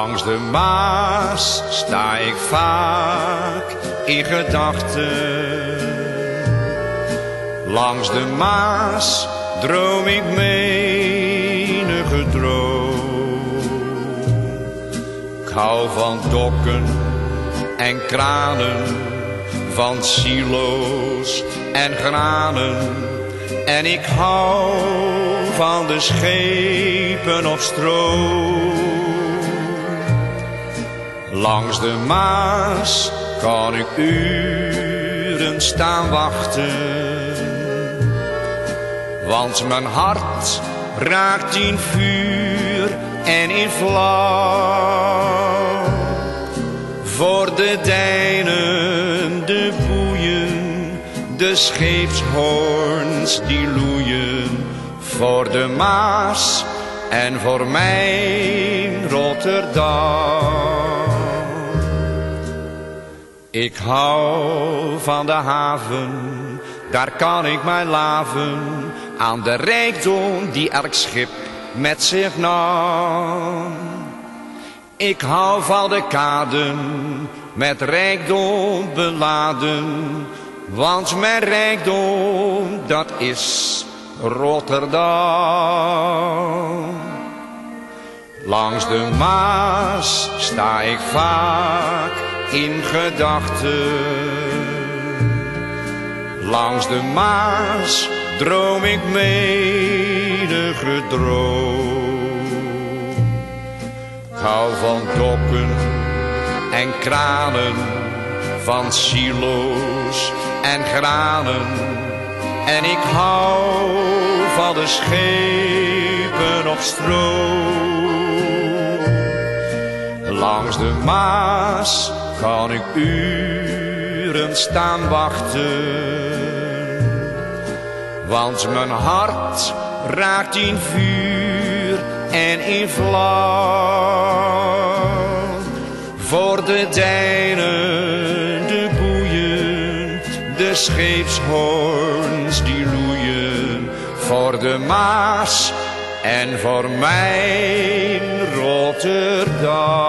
Langs de Maas sta ik vaak in gedachten. Langs de Maas droom ik menige droom. Ik hou van dokken en kranen, van silo's en granen. En ik hou van de schepen op stroom. Langs de Maas kan ik uren staan wachten, want mijn hart raakt in vuur en in vlam. Voor de dijnen, de boeien, de scheepshoorns die loeien. Voor de Maas en voor mijn Rotterdam. Ik hou van de haven, daar kan ik mij laven, aan de rijkdom die elk schip met zich nam. Ik hou van de kaden, met rijkdom beladen, want mijn rijkdom, dat is Rotterdam. Langs de Maas sta ik vaak in gedachten. Langs de Maas droom ik menige droom. Ik hou van dokken en kranen, van silo's en granen. En ik hou van de schepen op stroom. Langs de Maas kan ik uren staan wachten, want mijn hart raakt in vuur en in vlam. Voor de dijnen, de boeien, de scheepshoorns die loeien. Voor de Maas en voor mijn Rotterdam.